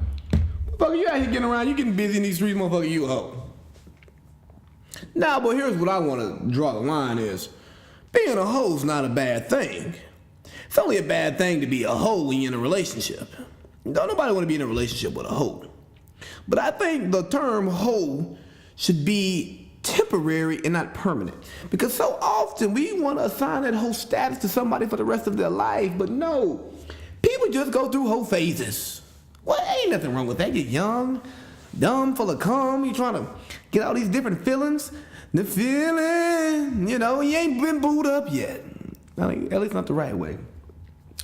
S1: Motherfucker, you out here getting around, you getting busy in these streets, motherfucker, you a hoe. Now, but here's what I want to draw the line is, being a hoe's not a bad thing. It's only a bad thing to be a hoe when you're in a relationship. Don't nobody want to be in a relationship with a hoe. But I think the term hoe should be temporary and not permanent. Because so often we want to assign that hoe status to somebody for the rest of their life. But no, people just go through hoe phases. Well, ain't nothing wrong with that. You're young, dumb, full of cum. You're trying to get all these different feelings. The feeling, you ain't been booed up yet. At least not the right way.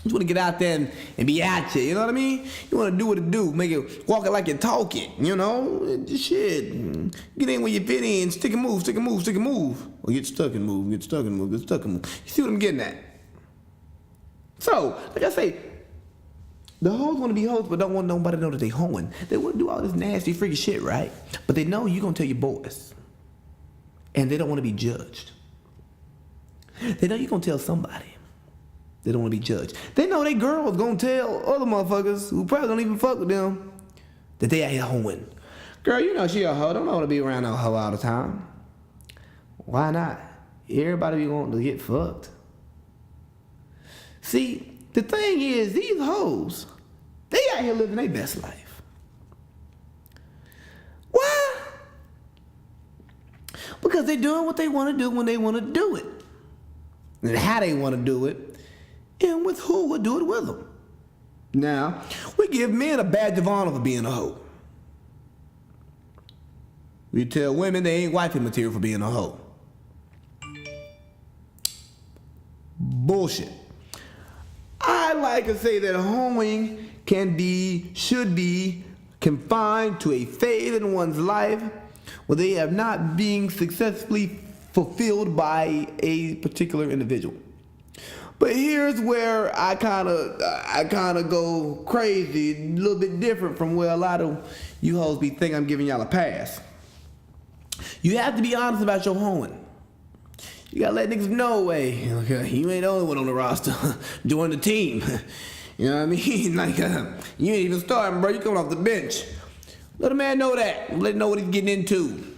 S1: You want to get out there and be out here, you know what I mean? You want to do what it do, make it walk it like you're talking, Shit. Get in where you fit in, stick and move. Or get stuck and move. You see what I'm getting at? So, like I say, the hoes want to be hoes, but don't want nobody to know that they hoeing. They want to do all this nasty, freaky shit, right? But they know you're going to tell your boys. And they don't want to be judged. They know you're going to tell somebody. They don't want to be judged. They know they girls gonna tell other motherfuckers who probably don't even fuck with them that they out here hoeing. Girl, she a hoe. Don't want to be around no hoe all the time. Why not? Everybody be wanting to get fucked. See, the thing is, these hoes, They out here living their best life. Why? Because they're doing what they want to do when they want to do it. And how they want to do it. And with who will do it with them. Now, we give men a badge of honor for being a hoe. We tell women they ain't wifey material for being a hoe. Bullshit. I like to say that hoeing should be confined to a phase in one's life where they have not been successfully fulfilled by a particular individual. But here's where I kind of go crazy, a little bit different from where a lot of you hoes be thinking I'm giving y'all a pass. You have to be honest about your hoeing. You gotta let niggas know, hey, okay, you ain't the only one on the roster. Join the team. You know what I mean? Like, you ain't even starting, bro. You coming off the bench. Let a man know that. Let him know what he's getting into.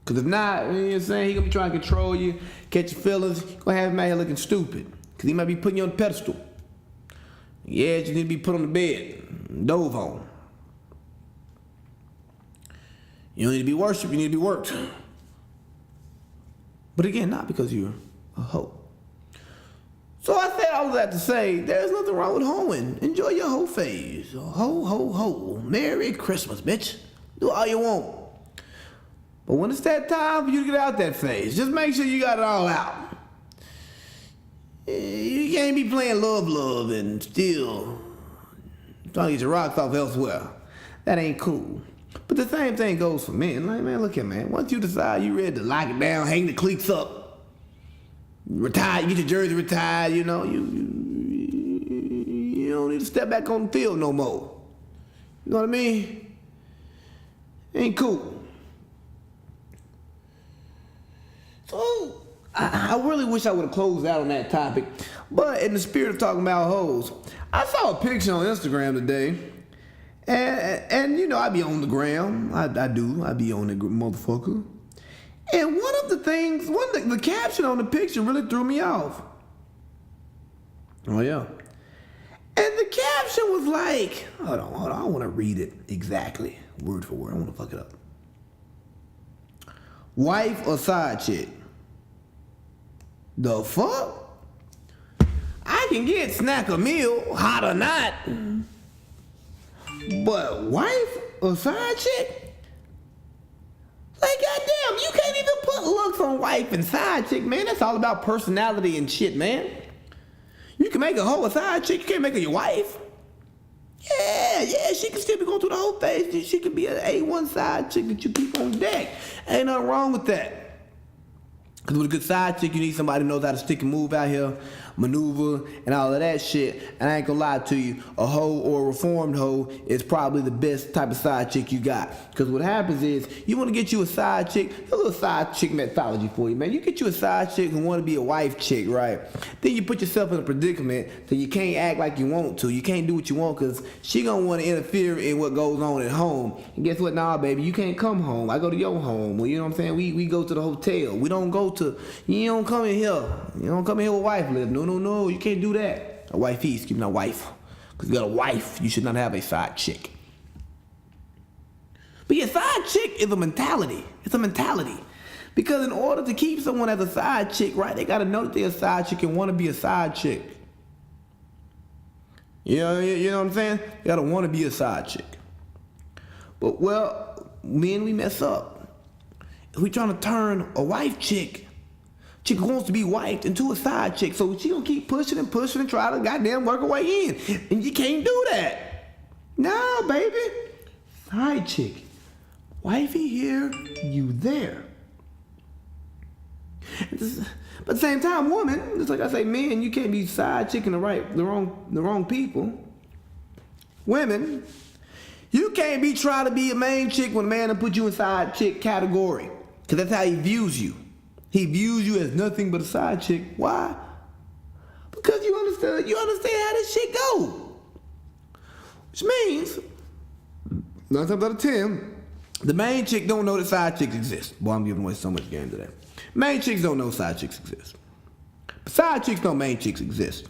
S1: Because if not, you know what I'm saying, he gonna be trying to control you, catch your feelings. You gonna have him out here looking stupid. Because he might be putting you on the pedestal. Yeah, you need to be put on the bed, dove on. You don't need to be worshipped, you need to be worked. But again, not because you're a hoe. So I said all of that to say, there's nothing wrong with hoeing. Enjoy your hoe phase. Ho, ho, ho. Merry Christmas, bitch. Do all you want. But when it's that time for you to get out that phase, just make sure you got it all out. You can't be playing love and still trying to get your rocks off elsewhere. That ain't cool. But the same thing goes for men. Like, man, look here, man. Once you decide you ready to lock it down, hang the cleats up, retire, you get your jersey retired, you know, you don't need to step back on the field no more. You know what I mean? Ain't cool. So, I really wish I would have closed out on that topic. But in the spirit of talking about hoes, I saw a picture on Instagram today. And you know, I be on the gram. I be on the motherfucker. And one of the things, the caption on the picture really threw me off. Oh, yeah. And the caption was like, hold on, I want to read it exactly, word for word. I want to fuck it up. Wife or side chick? The fuck? I can get snack a meal, hot or not. But wife or side chick? Like, goddamn, you can't even put looks on wife and side chick, man. That's all about personality and shit, man. You can make a hoe a side chick, you can't make her your wife. Yeah, she can still be going through the whole phase. She could be an A1 side chick that you keep on deck. Ain't nothing wrong with that. Because with a good side chick, you need somebody who knows how to stick and move out here, maneuver, and all of that shit. And I ain't gonna lie to you, a hoe or a reformed hoe is probably the best type of side chick you got. Because what happens is, you want to get you a side chick, a little side chick methodology for you, man. You get you a side chick who want to be a wife chick, right? Then you put yourself in a predicament that you can't act like you want to. You can't do what you want because she gonna want to interfere in what goes on at home. And guess what? Nah, baby, you can't come home. I go to your home. Well, you know what I'm saying? We go to the hotel. We don't go to, you don't come in here. You don't come in here with wife live. No, you can't do that. A wifey, excuse me, not wife. Because you got a wife, you should not have a side chick. But yeah, side chick is a mentality. It's a mentality. Because in order to keep someone as a side chick, right, they got to know that they're a side chick and want to be a side chick. You know what I'm saying? You got to want to be a side chick. But, well, men, we mess up. If we trying to turn a wife chick who wants to be wiped into a side chick. So she gonna keep pushing and try to goddamn work her way in. And you can't do that. No, baby. Side chick. Wifey here, you there. But at the same time, woman, just like I say, men, you can't be side chicking the wrong people. Women, you can't be trying to be a main chick when a man will put you in side chick category. Because that's how he views you. He views you as nothing but a side chick. Why? Because you understand how this shit go. Which means, 9 times out of 10, the main chick don't know that side chicks exist. Boy, I'm giving away so much game today. Main chicks don't know side chicks exist. But side chicks know main chicks exist.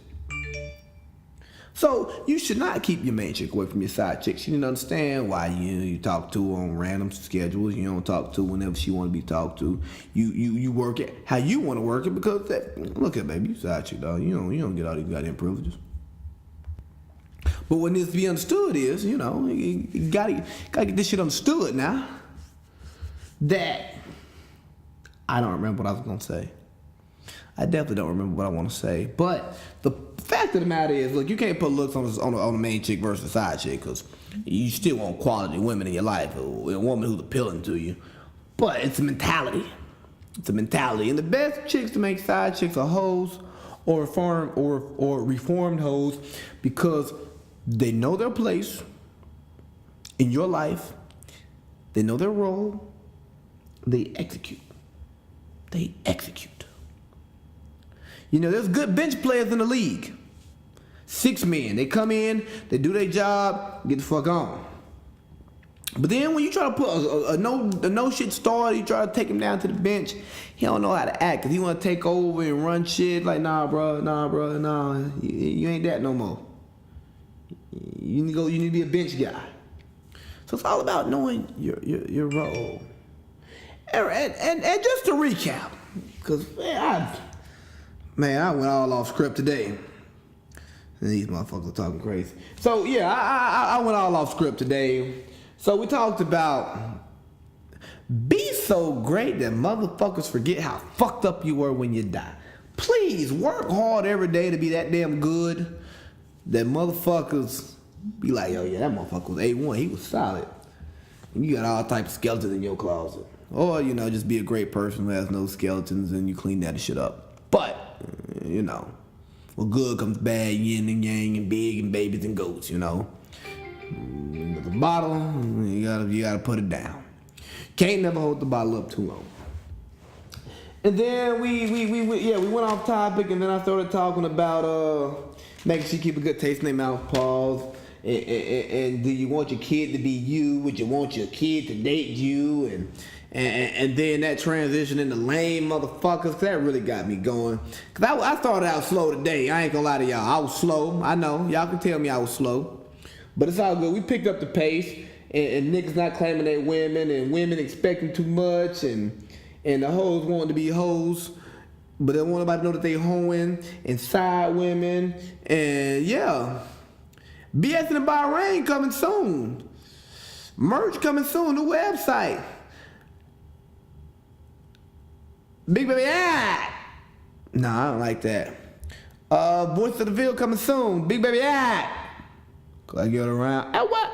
S1: So you should not keep your main chick away from your side chick. She didn't understand why you talk to her on random schedules. You don't talk to her whenever she want to be talked to. You work it how you want to work it because look at baby, you side chick dog. You don't get all these goddamn privileges. But what needs to be understood is, you gotta get this shit understood now. That I don't remember what I was gonna say. I definitely don't remember what I want to say. But the fact of the matter is, look, you can't put looks on the main chick versus the side chick because you still want quality women in your life, a woman who's appealing to you. But it's a mentality. It's a mentality. And the best chicks to make side chicks are hoes or reformed hoes because they know their place in your life. They know their role. They execute. They execute. There's good bench players in the league. 6 men. They come in, they do their job, get the fuck on. But then when you try to put a no shit starter, you try to take him down to the bench, he don't know how to act. Cause he want to take over and run shit like, nah, bro. You ain't that no more. You need to be a bench guy. So it's all about knowing your role. And just to recap, cause man, I went all off script today. These motherfuckers are talking crazy. So yeah, I went all off script today. So we talked about be so great that motherfuckers forget how fucked up you were when you die. Please work hard every day to be that damn good that motherfuckers be like, yo, yeah, that motherfucker was A1. He was solid. And you got all types of skeletons in your closet. Or, just be a great person who has no skeletons and you clean that shit up. But, what good comes bad, yin and yang, and big and babies and goats, At the bottle, you gotta put it down. Can't never hold the bottle up too long. And then we went off topic, and then I started talking about making sure you keep a good taste in their mouth, pause. And do you want your kid to be you? Would you want your kid to date you? And then that transition into lame motherfuckers, that really got me going. Cause I started out slow today. I ain't gonna lie to y'all. I was slow. I know. Y'all can tell me I was slow. But it's all good. We picked up the pace. And niggas not claiming they women. And women expecting too much. And the hoes wanting to be hoes. But they don't want nobody to know that they hoeing. And side women. And yeah. BS in the Bahrain coming soon. Merch coming soon. New website. Big baby, Nah, I don't like that. Voice of the Ville coming soon. Big baby, Cause I get around. What?